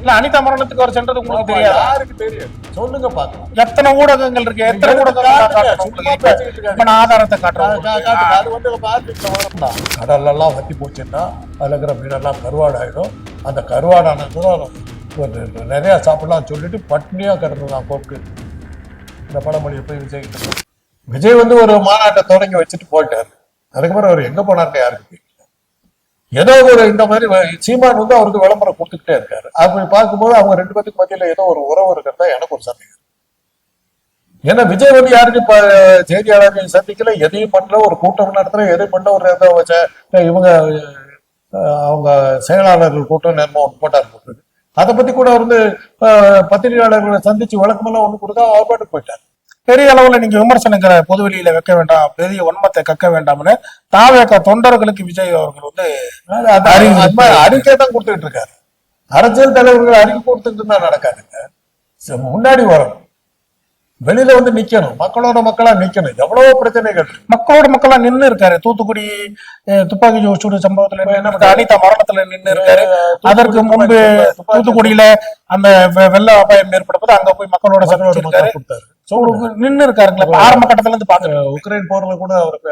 இல்ல அனிதா மரணத்துக்கு அவர் சென்றது உங்களுக்கு தெரியாது. யாருக்கு தெரியும் சொல்லுங்க பாக்கலாம். எத்தனை ஊடகங்கள் இருக்கு, எத்தனை ஊடகங்கள் ஆதாரத்தை காட்டுறாங்க. அது வந்து கடல் எல்லாம் வத்தி போச்சுன்னா அதுல இருக்கிற மீனெல்லாம் கருவாடு ஆயிடும். அந்த கருவாடானது நிறைய சாப்பிடலாம் சொல்லிட்டு பட்னியா கிடந்துதான் போக்கு. இந்த பழமொழியை போய் விஜய் வந்து ஒரு மாநாட்டை தொடங்கி வச்சுட்டு போயிட்டாரு. அதுக்கப்புறம் அவர் எங்க போனார்னு யாருக்கு ஏதோ ஒரு இந்த மாதிரி சீமான் வந்து அவருக்கு விளம்பரம் கொடுத்துக்கிட்டே இருக்காரு. அப்படி பார்க்கும்போது அவங்க ரெண்டு பேருக்கு மத்தியில ஏதோ ஒரு உறவு இருக்கிறதா எனக்கு ஒரு சந்தேகம். ஏன்னா விஜய் வந்து யாருக்கு இப்ப செய்தியாளர்கள் சந்திக்கல, எதையும் பண்ணல, ஒரு கூட்டம் நடத்துற, எதையும் பண்ண ஒரு இவங்க அவங்க செயலாளர்கள் கூட்டம் நேரமா ஒன்று போட்டார் போட்டு அதை பத்தி கூட வந்து பத்திரிகையாளர்களை சந்திச்சு விளக்கமெல்லாம் ஒண்ணு கொடுத்தா அவர் பாட்டுக்கு போயிட்டார். பெரிய அளவுல நீங்க விமர்சனங்கிற பொதுவெளியில வைக்க வேண்டாம், பெரிய வன்மத்தை கக்க வேண்டாம்னு தாவேக தொண்டர்களுக்கு விஜய் அவர்கள் வந்து அறிக்கை தான் கொடுத்துட்டு இருக்காரு. அரசியல் தலைவர்கள் அறிக்கை கொடுத்துட்டு தான் நடக்காதுங்க. முன்னாடி வரணும், வெளியில வந்து நிக்கணும், மக்களோட மக்களா நிக்கணும். எவ்வளவோ பிரச்சனைகள் மக்களோட மக்களா நின்று இருக்காரு. தூத்துக்குடி துப்பாக்கி சூடு சம்பவத்துல அனிதா மரணத்துல நின்று இருக்காரு. அதற்கு முன்பு தூத்துக்குடியில அந்த வெள்ள அபாயம் ஏற்படும்போது அங்க போய் மக்களோட கொடுத்தாரு, நின்று இருக்காருங்களா. ஆரம்ப கட்டத்துல இருந்து பாக்குறேன். உக்ரைன் போர்ல கூட அவருக்கு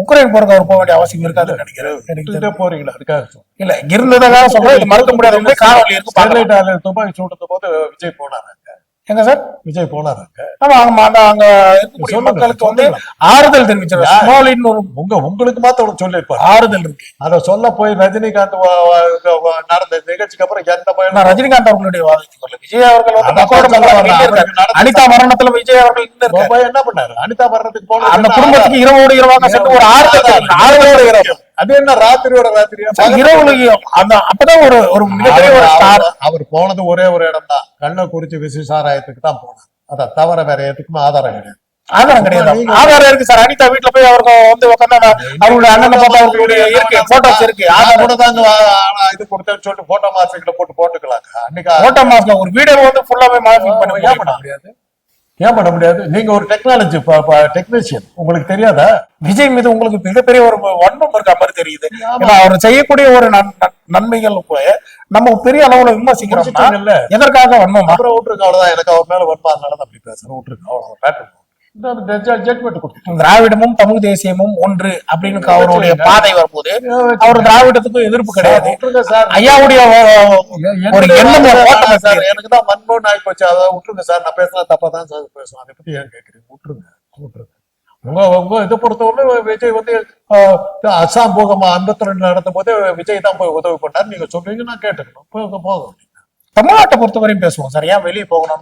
உக்ரைன் போருக்கு அவர் போக வேண்டிய அவசியம் இருக்காதுன்னு நினைக்கிறேன். போறீங்களா? அதுக்காக இல்ல இருந்ததாக சொல்றேன், இது மறுக்க முடியாத காணொலி இருக்கு. துப்பாக்கி சூடுத்த போது விஜய் போனாரு. எங்க சார் விஜய் போனாராங்க? அங்க இருக்கக்கூடிய மக்களுக்கு வந்து ஆறுதல் தெரிவிச்சாரு. உங்களுக்கு மாத்த சொல்லிருப்பாரு, ஆறுதல் இருக்கு. அத சொல்ல போய் ரஜினிகாந்த் நடந்த நிகழ்ச்சிக்கு அப்புறம் எந்த பையன் ரஜினிகாந்த் அவர்களுடைய வாதத்துக்கு விஜய் அவர்கள் அனிதா மரணத்துல விஜய் அவர்கள் என்ன பண்ணாரு? அனிதா மரணத்துக்கு போன அந்த குடும்பத்துக்கு இரவோடு இரவாக சென்று ஒரு ஆறுதலோட இரவு. அது என்ன ராத்திரியோட ராத்திரியா இரவு அந்த அப்பதான் ஒரு மிகப்பெரிய ஒரு ஸ்டார். அவர் போனது ஒரே ஒரு இடம் தான், கள்ளக்குறிச்சி விசேஷாராயத்துக்கு தான் போனார். அதை தவிர வேற எதுக்குமே ஆதாரம் கிடையாது. ஆதாரம் கிடையாது. ஆதாரம் இருக்கு சார். அனிதா வீட்டுல போய் அவருக்கு வந்து உட்காந்து அவருடைய அண்ணன் பார்த்தா அவர்களுடைய இருக்கு, போட்டோஸ் இருக்கு. ஆதாரம் கூட தாங்க இது கொடுத்தேன்னு சொல்லிட்டு போட்டோ மாஸ்க்ல போட்டுக்கலாங்க. அன்னைக்கு போட்டோ மாஸ்க் ஒரு வீடியோ வந்து ஃபுல்லாவே மார்க்கிங் பண்ண முடியாது. ஏன் பண்ண முடியாது? நீங்க ஒரு டெக்னாலஜி டெக்னீஷியன், உங்களுக்கு தெரியாதா? விஜய் மீது உங்களுக்கு மிகப்பெரிய ஒரு வன்மம் இருக்க மாதிரி தெரியுது. அவர் செய்யக்கூடிய ஒரு நன்மைகள் நம்ம பெரிய அளவுல விமர்சிக்கிறோம். எதற்காக வன்மம்? அப்புறம் விட்டுருக்கு, அவ்வளவுதான். எனக்கு அவர் மேல வன்மம், அதனால அப்படி பேசுறேன். விட்டுருக்கு, அவ்வளவு பேட்டர்ன். திராவிடமும் தமிழ் தேசியமும் ஒன்று அப்படின்னு அவருடைய பாதை வரும்போது அவர் திராவிடத்துக்கும் எதிர்ப்பு கிடையாது. ஐயாவுடைய ஒரு எண்ணம் எனக்கு தான் மன்மோகன் ஆகி போச்சு. அதை விட்டுருங்க சார், நான் பேசினா தப்பா தான் சார் பேசுவேன். அதை பத்தி ஏன் கேட்குறீங்க? விட்டுருங்க. உங்க இதை பொறுத்தவரை விஜய் வந்து அசாம் போகமா 52 நடத்தும் போது விஜய் தான் போய் உதவி பண்ணாரு. நீங்க சொல்றீங்க, நான் கேட்டுக்கணும். போகும். தமிழ்நாட்டை பொறுத்தவரையும் பேசுவோம் சார். ஏன் வெளியே போகணும்?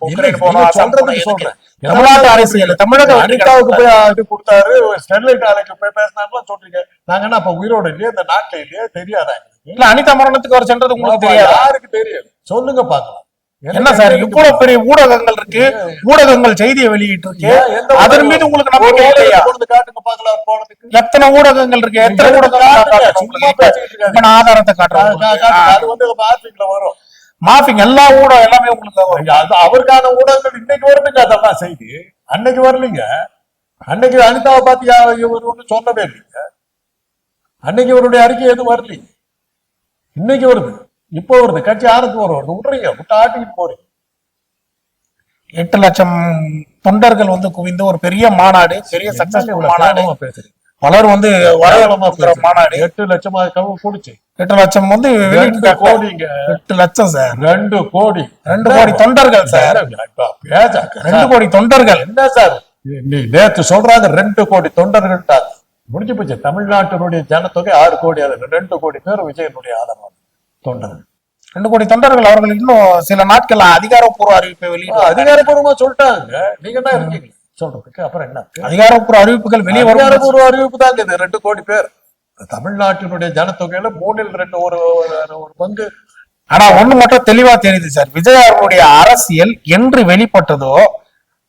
சொல்றேன். தமிழ்நாட்டு அரசியல் தமிழக அனிதாவுக்கு போய் இது கொடுத்தாரு, ஸ்டெர்லைட் ஆலைக்கு போய் பேசினாருலாம் சொல்றீங்க. நாங்க என்ன அப்ப உயிரோட இல்லையே, இந்த நாட்டுல இல்லையே, தெரியாதா? இல்ல அனிதா மரணத்துக்கு அவர் சென்றது உங்களுக்கு தெரியாது. யாருக்கு தெரியும் சொல்லுங்க பாக்கலாம். என்ன சார் இவ்வளவு பெரிய ஊடகங்கள் இருக்கு, ஊடகங்கள் செய்தியை வெளியிட்டு இருக்கு, அதன் மீது உங்களுக்கு நம்பிக்கை இல்லையா? காட்டுங்க பாக்கலாம். போனதுக்கு எத்தனை ஊடகங்கள் இருக்கு, எத்தனை ஊடகங்கள் ஆதாரத்தை காட்டுறாங்க. அது வந்து மார்பிங்ல வரும். மார்பிங் எல்லா ஊடகம் எல்லாமே உங்களுக்கு அவருக்கான ஊடகங்கள் இன்னைக்கு வருதுங்க. அதெல்லாம் செய்தி அன்னைக்கு வரலீங்க. அன்னைக்கு அனிதாவை பார்த்து இவர் ஒண்ணு சொல்லவே இல்லைங்க. அன்னைக்கு இவருடைய அறிக்கை எதுவும் வரலீங்க. இன்னைக்கு வருது, இப்போ வருது. கட்சி ஆரம்பிச்சு வருவது விட்டுறீங்க, விட்டு ஆட்டிக்கிட்டு போறீங்க. 8 லட்சம் தொண்டர்கள் வந்து குவிந்து ஒரு பெரிய மாநாடு, பெரிய சக்சஸ்ஃபுல் மாநாடு பேசுறீங்க. பலர் வந்து வரவேலமா மாநாடு 8 லட்சமா கூடிச்சு. 8 லட்சம் வந்து 2 கோடிங்க. 8 லட்சம் சார். 2 கோடி 2 கோடி தொண்டர்கள் சார். 2 கோடி தொண்டர்கள் என்ன சார்? நீ நேற்று சொல்றாங்க 2 கோடி தொண்டர்கள். முடிஞ்சு போச்சு. தமிழ்நாட்டினுடைய ஜனத்தொகை 6 கோடி. 2 கோடி பேர் விஜயனுடைய ஆதரவு தொண்டர்கள். 2 கோடி தொண்டர்கள். அவர்கள் இன்னும் சில நாட்கள் அதிகாரப்பூர்வ அறிவிப்பை வெளியிட்டு அதிகாரப்பூர்வமா சொல்லிட்டாங்க. நீங்க தான் இருக்கீங்க சொல்றதுக்கு. அப்புறம் என்ன அதிகாரப்பூர்வ அறிவிப்புகள் வெளியே வரும்? அதிகாரப்பூர்வ அறிவிப்பு தாங்க இது. 2 கோடி பேர் தமிழ்நாட்டினுடைய ஜனத்தொகையில 3/2 ஒரு பங்கு. ஆனா ஒண்ணு மட்டும் தெளிவா தெரியுது சார், விஜய் அவர்களுடைய அரசியல் என்று வெளிப்பட்டதோ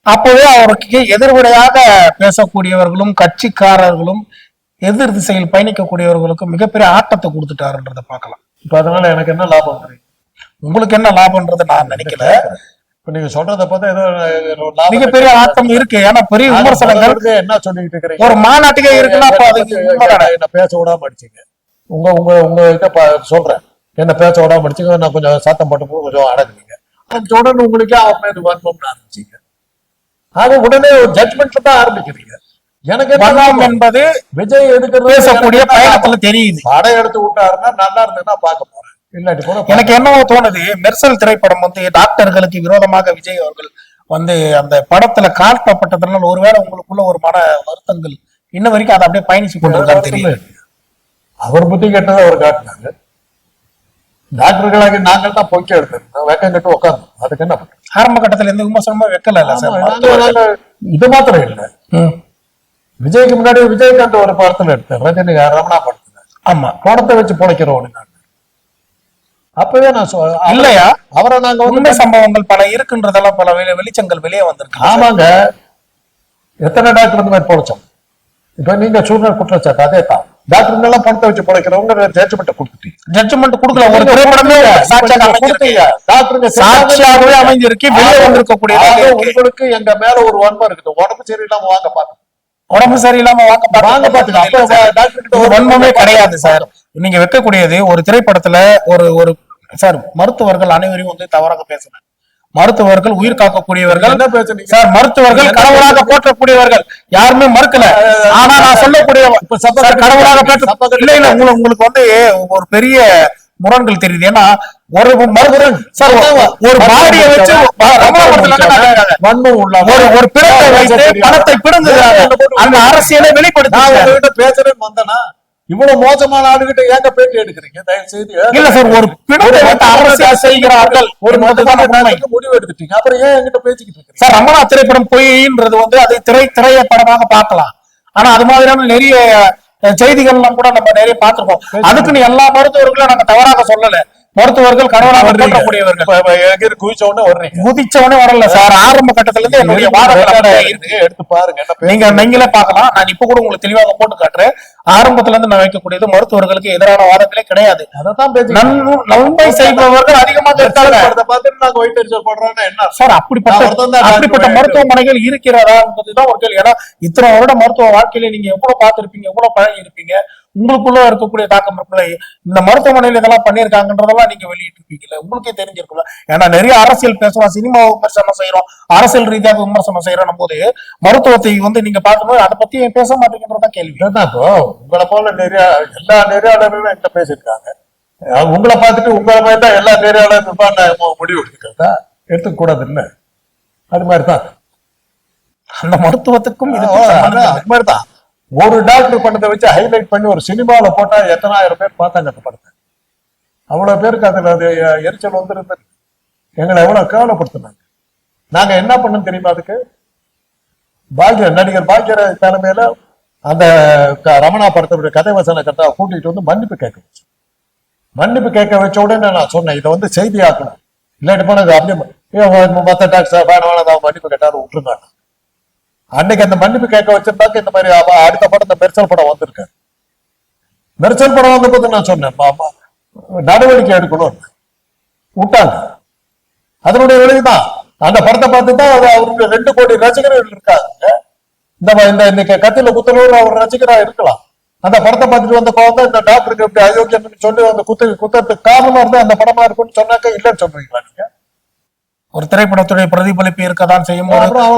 அப்போதே அவருக்கு எதிர்வினையாக பேசக்கூடியவர்களும் கட்சிக்காரர்களும் எதிர் திசையில் பயணிக்கக்கூடியவர்களுக்கும் மிகப்பெரிய ஆட்டத்தை கொடுத்துட்டாருன்றத பார்க்கலாம். இப்ப அதனால எனக்கு என்ன லாபம்? உங்களுக்கு என்ன லாபம்ன்றது நான் நினைக்கல. நீங்க சொல்றத பார்த்தா ஏதோ மிகப்பெரிய ஆட்டம் இருக்கு. ஏன்னா பெரிய விமர்சனங்கள் என்ன சொல்லிட்டு இருக்கிறீங்க? ஒரு மாநாட்டுக்கே இருக்குன்னா என்ன பேச விடாம அடிச்சீங்க. உங்க இத சொல்றேன். என்ன பேச விடாம படிச்சுங்க, நான் கொஞ்சம் சத்தம் போட்டு கொஞ்சம் அடங்குவீங்க. அந்த உடனே உங்களுக்கு அவர் மீது வன்மம்னு ஆரம்பிச்சீங்க. ஆக உடனே ஒரு ஜட்மெண்ட்ல தான் ஆரம்பிக்கிறீங்க. எனக்கு வன்மம் என்பது விஜய் எடுக்கிறது பேசக்கூடிய பயணத்துல தெரியுது. படம் எடுத்து விட்டாருன்னா நல்லா இருந்ததுன்னா பார்க்க போறேன், இல்லாட்டி போற. எனக்கு என்னவோ தோணுது, மெர்சல் திரைப்படம் வந்து டாக்டர்களுக்கு விரோதமாக விஜய் அவர்கள் வந்து அந்த படத்துல காட்டப்பட்டதுனால ஒருவேளை உங்களுக்குள்ள ஒரு மன வருத்தங்கள் இன்ன வரைக்கும் அதை அப்படியே பயணிச்சு கொண்டிருக்காரு தெரியும். அவர் புத்தி கெட்டதை அவர் காட்டினாங்க. டாக்டர்களாக நாங்கள் தான் பொய்க்க எடுத்திருந்தோம், வெக்கம் கட்டு உட்காந்தோம். அதுக்கு என்ன பண்றோம்? ஆரம்ப கட்டத்துல எந்த விமர்சனமா வைக்கல சார். இது மாத்திரம் இல்ல, விஜய்க்கு முன்னாடி விஜயகாந்த் ஒரு படத்துல எடுத்தேன், ரஜினி ரமணா படத்துல. ஆமா, படத்தை வச்சு பொழைக்கிறோம். அப்பவே நான் இல்லையா, அவரை நாங்க உண்மை சம்பவங்கள் பல இருக்குன்றதெல்லாம் பல வெளிச்சங்கள் வெளியே வந்திருக்கு. ஆமாங்க, எத்தனை டாக்டர் இந்த மாதிரி பொழைச்சோம். இப்ப நீங்க சூழ்நிலை குற்றச்சாட்டு அதே தான். டாக்டர் எல்லாம் பணத்தை வச்சு பொழைக்கிறவங்க ஜட்ஜ்மெண்ட் கொடுத்துட்டீங்க. ஜட்ஜ்மெண்ட் கொடுக்கல, ஒரு திரைப்படமே சாட்சியாகவே அமைஞ்சிருக்கு, வெளியே வந்திருக்கக்கூடிய. உங்களுக்கு எங்க மேல ஒரு வன்மம் இருக்குது, உடம்பு சரியில்லாம வாங்க பாத்து, உடம்பு சரியில்லாம வாங்க பாத்துக்க வன்மமே கிடையாது சார். நீங்க வைக்கக்கூடியது ஒரு திரைப்படத்துல ஒரு சார், மருத்துவர்கள் அனைவரையும் வந்து தவறாக பேசுறேன். மருத்துவர்கள் உயிர் காக்கக்கூடியவர்கள் சார், மருத்துவர்கள் கடவுளாக போற்றக்கூடியவர்கள், யாருமே மறுக்கல. ஆனா நான் சொல்லக்கூடிய கடவுளாக இல்ல இல்ல, உங்களுக்கு வந்து ஒரு பெரிய முரண்கள் தெரியுது. ஏன்னா ஒரு மருத்துவன் சார் ஒரு பாடியை வச்சு ஒரு பிறத்தை வைத்து பணத்தை பிடுங்குகிறாங்க. அந்த அரசியலை வெளிப்படுத்த பேசுறேன்னு வந்தனா இவ்வளவு மோசமான ஆளுகிட்ட ஏங்க பேட்டி எடுக்கிறீங்க? தயவு செய்து இல்ல சார், ஒரு பிணத்தை வைத்து அரசியல் செய்கிறார்கள், ஒரு முடிவு எடுத்துட்டீங்க, அப்புறம் ஏன் என்கிட்ட பேசிக்கிட்டு இருக்கீங்க? சார், ரமணா திரைப்படம் பொய்ன்றது வந்து அது திரைய படமாக பார்க்கலாம். ஆனா அது மாதிரியான நிறைய செய்திகள்லாம் கூட நம்ம நிறைய பார்த்திருக்கோம். அதுக்குன்னு எல்லா மருத்துவர்களும் நாங்க தவறாக சொல்லல. மருத்துவர்கள் கடவுளாக போற்றக்கூடியவர்கள். குதிச்ச உடனே வரல சார், ஆரம்ப கட்டத்துல இருந்து என்னுடைய வாதங்களை எடுத்து பாருங்க, நீங்களே பார்க்கலாம். நான் இப்ப கூட உங்களுக்கு தெளிவாக போட்டு காட்டுறேன். ஆரம்பத்துல இருந்து நான் வைக்கக்கூடியது மருத்துவர்களுக்கு எதிரான வாதங்களே கிடையாது. நன்மை செய்பவர்கள் அதிகமாக இருக்காங்க சார். அப்படிப்பட்ட மருத்துவமனைகள் இருக்கிறதா என்பதுதான் ஒரு கேள்வி. ஏன்னா இத்தனை வருட மருத்துவ வாழ்க்கையில நீங்க எவ்வளவு பார்த்திருப்பீங்க, எவ்வளவு பழகி இருப்பீங்க, உங்களுக்குள்ள இருக்கக்கூடிய தாக்கம் இருக்குல்ல. இந்த மருத்துவமனையில இதெல்லாம் பண்ணியிருக்காங்கன்றதெல்லாம் நீங்க வெளியிட்டு இருப்பீங்கல்ல, உங்களுக்கே தெரிஞ்சிருக்குல்ல. ஏன்னா நிறைய அரசியல் பேசுறோம், சினிமா விமர்சனம் செய்யறோம், அரசியல் ரீதியாக விமர்சனம் செய்யறோம் போது மருத்துவத்தை வந்து நீங்க பார்க்கணும், அதை பத்தி ஏன் பேச மாட்டேங்கிறதா கேள்வி. உங்களை போல நிறைய எல்லா நெறியாளர்களும் என்கிட்ட பேசியிருக்காங்க. உங்களை பார்த்துட்டு உங்களை மாதிரி தான் எல்லா நெறியாளரும் முடிவு எடுத்துக்கிறதா எடுத்துக்க கூடாது இல்ல. அது மாதிரிதான் அந்த மருத்துவத்துக்கும் அது மாதிரிதான். ஒரு டாக்டர் பண்ணதை வச்சு ஹைலைட் பண்ணி ஒரு சினிமாவில போட்டா எத்தனாயிரம் பேர் பார்த்தாங்க அந்த படத்தை. அவ்வளவு பேருக்கு அதுல அது எரிச்சல் வந்துருந்தது. எங்களை எவ்வளவு கேவலப்படுத்தினாங்க. நாங்க என்ன பண்ணோம் தெரியுமா? அதுக்கு நடிகர் பாக்யராஜ் தலைமையில அந்த ரமணா படத்தினுடைய கதை வசன கட்டா கூட்டிட்டு வந்து மன்னிப்பு கேட்க வச்சு, மன்னிப்பு கேட்க வச்ச உடனே நான் சொன்னேன், இதை வந்து செய்தி ஆக்கணும், இல்லாட்டி போனது அப்படியே மத்த டாக்டர் வேணாம் மன்னிப்பு கேட்டாரு விட்டுருந்தாங்க. அன்னைக்கு அந்த மன்னிப்பு கேட்க வச்சிருந்தாக்க இந்த மாதிரி அடுத்த படம் இந்த மெர்சல் படம் வந்திருக்கு. மெர்சல் படம் வந்த போது நான் சொன்னேன் நடவடிக்கை எடுக்கணும், விட்டாங்க. அதனுடைய விளைவுதான் அந்த படத்தை பார்த்துதான் அவருக்கு 2 கோடி ரசிகர்கள் இருக்காங்க. இன்னைக்கு கத்தில குத்தலூர் அவர் ரசிகரா இருக்கலாம். அந்த படத்தை பார்த்துட்டு வந்த கோவம் இந்த டாக்டருக்கு எப்படி அயோக்கியம் சொல்லி அந்த குத்தத்துக்கு காரணமா இருந்தா அந்த படமா இருக்குன்னு சொன்னாக்க இல்லைன்னு சொல்றீங்களா நீங்க? ஒரு திரைப்படத்துடைய பிரதிபலிப்பு இருக்கதான் செய்யும்,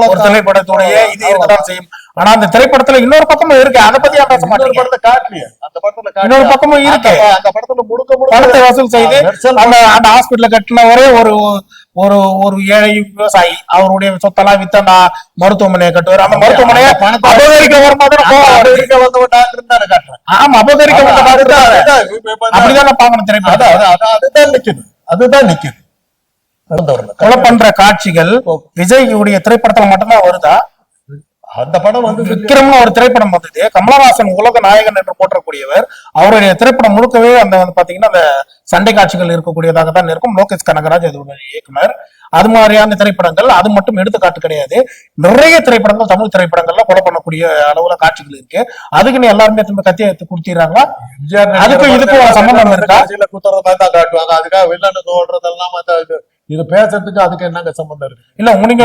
ஒரு திரைப்படத்துடைய இது இருக்கதான் செய்யும். ஆனா அந்த திரைப்படத்துல இன்னொரு பக்கமும் இருக்கு, அதை பத்தி பேச மாட்டேன். படத்தை காட்டலையே, அந்த படத்துல இன்னொரு பக்கமும் இருக்கு. அந்த படத்துல முழுக்க பணத்தை வசூல் செய்து அந்த ஹாஸ்பிட்டல கட்டின ஒரே ஒரு ஏழை விவசாயி அவருடைய சொத்தெல்லாம் வித்து அந்த மருத்துவமனையை கட்டுவார். அந்த மருத்துவமனையை அபகரிக்க வரும்போது ஆமா அபகரிக்க அப்படிதான் பாக்கணும் திரைப்படம். அதுதான் நிக்குது. கொலை பண்ற காட்சிகள் விஜய்யுடைய திரைப்படத்துல மட்டும்தான் வருதா? அந்த படம் வந்து விக்ரம்னு ஒரு திரைப்படம் வந்தது, கமலஹாசன் உலக நாயகன் என்று போற்றக்கூடியவர். அவருடைய திரைப்படம் முழுக்கவே அந்த பாத்தீங்கன்னா அந்த சண்டை காட்சிகள் இருக்கக்கூடியதாக தான் இருக்கும். லோகேஷ் கனகராஜ் அதோட இயக்குனர். அது மாதிரியான திரைப்படங்கள் அது மட்டும் எடுத்துக்காட்டு கிடையாது. நிறைய திரைப்படங்கள் தமிழ் திரைப்படங்கள்ல கொலை பண்ணக்கூடிய அளவுல காட்சிகள் இருக்கு. அதுக்குன்னு எல்லாருமே திரும்ப கத்திய எடுத்து கொடுத்திடுறாங்களா? அதுக்கும் இதுக்கும் சம்பந்தம் இருக்கா? காட்டுவாங்க, அதுக்காக வெளிநாட்டு ஓடுறதெல்லாம் இது பேசுறதுக்கு அதுக்கு என்னங்க சம்பந்தம் இருக்கு? இல்ல நீங்க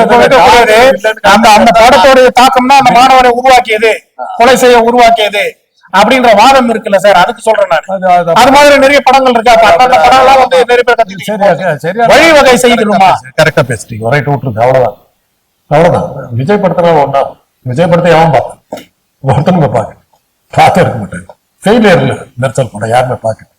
அந்த படத்தோடைய தாக்கம் தான் அந்த மாணவனை உருவாக்கியது, கொலை செய்ய உருவாக்கியது. அப்படின்ற வாதம் இருக்குல்ல சார், அதுக்கு சொல்றேன் நான். அது அது மாதிரி நிறைய படங்கள் இருக்கு. அப்ப அந்த படம் எல்லாம் வந்து நிறைய பேர் கத்துக்கிட்டு சரியா வழிவகை செய்யணுமா? கரெக்டா பேசிட்டீங்க, ரைட், விட்டுருங்க, அவ்வளவுதான் அவ்வளவுதான். விஜய் படத்துல ஒன்னா, விஜய் படத்தை எவன் பார்த்தான்? ஒருத்தனுங்க பார்த்து இருக்க மாட்டாங்க. ஃபெயிலியர் இல்ல மெர்சல் படம் யாருமே பார்க்க.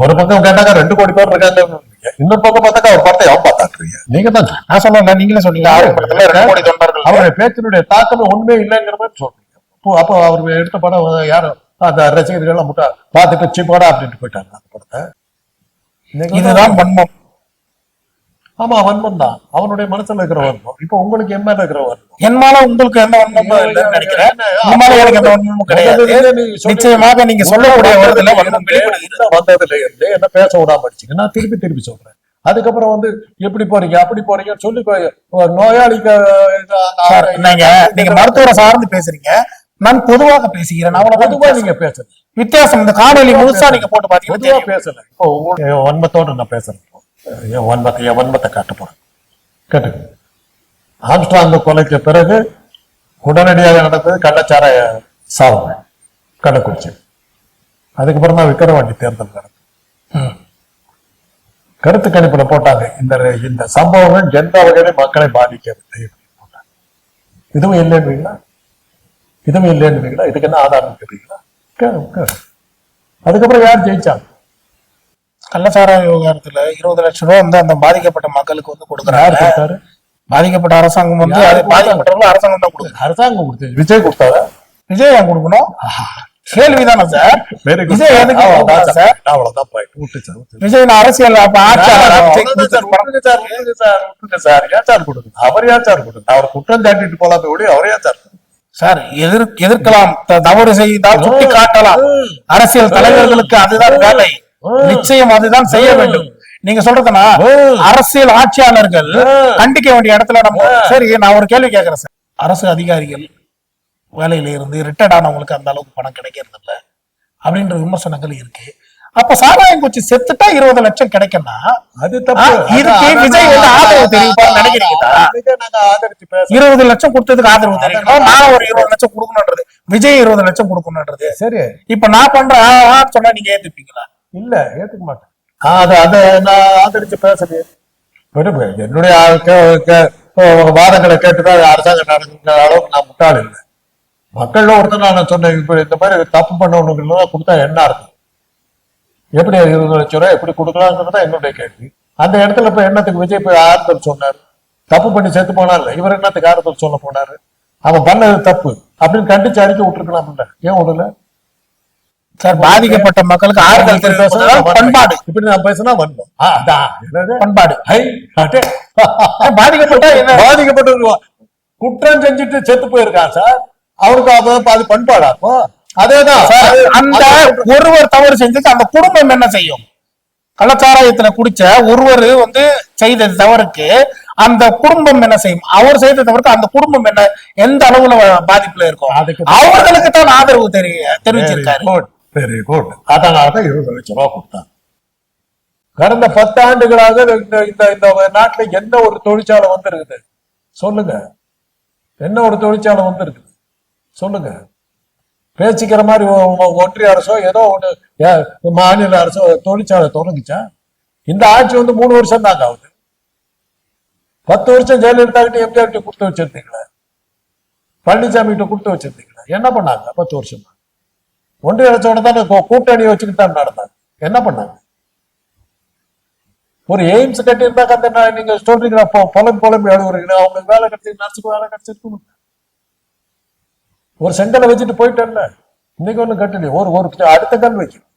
ஒரு பக்கம் கேட்டாங்க 2 கோடி பேர் இருக்காங்க, இன்னொரு பக்கம் பார்த்தாக்கா ஒரு படத்தை எவன் பார்த்தாட்டுறீங்க? நீங்க தான் நான் சொல்லல, நீங்களே சொன்னீங்க ஆறு படத்துல 2 கோடி தொண்டர்கள். அவருடைய பேச்சினுடைய தாக்கமே ஒண்ணுமே இல்லைங்கிற மாதிரி சொல்றீங்க. அப்போ அவர் எடுத்த படம் யாரும் அந்த ரசிகர்கள் எல்லாம் முட்டா பார்த்துட்டு சீப்பாடா அப்படின்ட்டு போயிட்டாங்க அந்த படத்தை. இதுதான் வன்மம். ஆமா, வன்மம் தான் அவனுடைய மனசுல இருக்கிற வன்மம். இப்போ உங்களுக்கு என் மேல இருக்கிற வன்மம். என் மேல உங்களுக்கு எந்த வன்மமும் இல்லைன்னு நினைக்கிறேன். உங்க மேல எனக்கு எந்த வன்மமும் கிடையாது. நிச்சயமாக நீங்க சொல்லக்கூடிய வருதுல வன்மம் வெளிப்படுகிறது. வந்ததுல இருந்து என்ன பேச விடாம அடிச்சுங்க. நான் திருப்பி சொல்றேன். அதுக்கப்புறம் வந்து எப்படி போறீங்க அப்படி போறீங்கன்னு சொல்லி நோயாளிக்கு நீங்க மருத்துவரை சார்ந்து பேசுறீங்க, நான் பொதுவாக பேசுகிறேன். அவ்வளவு பொதுவா நீங்க பேசுறேன். வித்தியாசம். இந்த காணொலி முழுசா நீங்க போட்டு பாத்தீங்கன்னா பொதுவா பேசல. இப்போ வன்மத்தோட நான் பேசுறேன். என் வன்மத்தை காட்ட போறேன். கேட்டுங்க. ஆம்ஸ்ட்ராங் கொலைக்கு பிறகு உடனடியாக நடந்தது கள்ளச்சாராய சாவு, கள்ளக்குறிச்சி. அதுக்கப்புறம் தான் விக்கிரவாண்டி தேர்தல் நடந்தது. கருத்து கணிப்புல போட்டாங்க இந்த சம்பவங்கள் எந்த வகையிலும் மக்களை பாதிக்கவில்லை. இதுவும் இல்லைன்றீங்களா? இதுக்கு என்ன ஆதாரம் கேட்பீங்களா? அதுக்கப்புறம் யார் ஜெயிச்சாங்க? கள்ளச்சாராய விவகாரத்துல 20 லட்சம் ரூபாய் வந்து அந்த பாதிக்கப்பட்ட மக்களுக்கு வந்து கொடுக்குறாரு. பாதிக்கப்பட்ட அரசாங்கம் வந்து பாதிக்கப்பட்டவங்க அரசாங்கம் தான் கொடுக்குது. அரசாங்கம் கொடுத்து விஜய் கொடுத்தாரா? விஜய் ஏன் கொடுக்கணும்? கேள்விதானே சார். விஜய் எதுக்கு சார்? அவ்வளவுதான் போயிட்டு விஜய் அரசியல் அவர் ஏன் சார் கொடுங்க? அவர் குற்றம் சாட்டிட்டு போலாமே ஒளி அவர் ஏன் சார் சார் எதிர்க்கலாம், தவறு செய்தால் சுட்டி காட்டலாம். அரசியல் தலைவர்களுக்கு அதுதான் வேலை. நிச்சயம் அதுதான் செய்ய வேண்டும். நீங்க சொல்றதுனா அரசியல் ஆட்சியாளர்கள் கண்டிக்க வேண்டிய இடத்துல நம்ம. சரி, நான் ஒரு கேள்வி கேட்கிறேன் சார். அரசு அதிகாரிகள் வேலையில இருந்து ரிட்டையர்ட் ஆனவங்களுக்கு அந்த அளவுக்கு பணம் கிடைக்கிறது இல்லை அப்படின்ற விமர்சனங்கள் இருக்கு. அப்ப சாராயம் குச்சி செத்துட்டா 20 லட்சம் கிடைக்கும்னா அது தப்பு. இதுக்கு விஜய் வந்து ஆதரவு தெரிவிப்பான்னு நினைக்கிறீங்களா? 20 லட்சம் கொடுத்ததுக்கு ஆதரவு தெரிவிக்கணும். நான் ஒரு 20 லட்சம் கொடுக்கணும்ன்றது, விஜய் 20 லட்சம் கொடுக்கணும்ன்றது. சரி, இப்ப நான் பண்றேன் சொன்னா நீங்க ஏத்துப்பீங்களா? இல்ல, ஏத்துக்க மாட்டேன். அதை நான் ஆதரிச்சு பேசுறேன். என்னுடைய வாதங்களை கேட்டுதான் அரசாங்கம் நடக்கிற அளவுக்கு நான் முட்டாள் இல்லை. மக்கள்ல ஒருத்தர் நான் சொன்னேன், இப்ப இந்த மாதிரி தப்பு பண்ணவனுக்கு கொடுத்தா என்ன அர்த்தம், எப்படி 20 லட்சம் ரூபாய் எப்படி கொடுக்கலாங்கிறதா என்னுடைய கேள்வி. அந்த இடத்துல இப்ப என்னத்துக்கு விஜய் போய் ஆறுதல் சொன்னாரு? தப்பு பண்ணி செத்து போனா இல்ல, இவர் என்னத்துக்கு ஆறுதல் சொல்ல போனாரு? அவன் பண்ணது தப்பு அப்படின்னு கண்டிச்சு அறிக்கை விட்டுருக்கலாம் இல்ல, ஏன் விடல சார்? பாதிக்கப்பட்ட மக்களுக்கு ஆறுதல் பண்பாடு. இப்படி நான் பேசினா வந்தோம் பண்பாடு. பாதிக்கப்பட்ட குற்றம் செஞ்சுட்டு செத்து போயிருக்கான் சார், அவனுக்கு அது பண்பாடா? அப்போ அதேதான் அந்த ஒருவர் தவறு செஞ்சதுக்கு அந்த குடும்பம் என்ன செய்யும்? கள்ளச்சாராயத்துல குடிச்ச ஒருவர் வந்து செய்த தவறுக்கு அந்த குடும்பம் என்ன செய்யும்? அவர் செய்த தவறுக்கு அந்த குடும்பம் என்ன எந்த அளவுல பாதிப்புல இருக்கும்? அவர்களுக்கு தான் ஆதரவு தெரிவிச்சிருக்காரு. Very good. அதனாலதான் 20 லட்சம் ரூபாய் கொடுத்தாங்க. கடந்த 10 ஆண்டுகளாக இந்த நாட்டுல என்ன ஒரு தொழிற்சாலை வந்திருக்குது சொல்லுங்க? என்ன ஒரு தொழிற்சாலை வந்திருக்குது சொல்லுங்க? பேசிக்கிற மாதிரி ஒன்றிய அரசோ ஏதோ ஒண்ணு மாநில அரசோ தொழிற்சாலை தொடங்குச்சா? இந்த ஆட்சி வந்து 3 வருஷம் தாங்க ஆகுது. 10 வருஷம் ஜெயலலிதா கிட்ட எம்ஜிஆர் கிட்ட கொடுத்து வச்சிருந்தீங்களா? பழனிசாமி கிட்ட கொடுத்து வச்சிருந்தீங்களா? என்ன பண்ணாங்க 10 வருஷம்? ஒன்றிய அரசோட தானே கூட்டணி வச்சுக்கிட்டு தான் நடந்தாங்க. என்ன பண்ணாங்க? ஒரு எய்ம்ஸ் கட்டி இருந்தாக்க அந்த நீங்க சொல்றீங்களா புலம்பு எழுதுறீங்களா? அவங்களுக்கு வேலை கிடைச்சி நர்ஸுக்கு வேலை கிடைச்சிருக்கணும். ஒரு செங்கலை வச்சுட்டு போயிட்டேன்ல, இன்னைக்கு ஒண்ணு கட்டலையே, ஒரு அடுத்த கல் வைக்கணும்.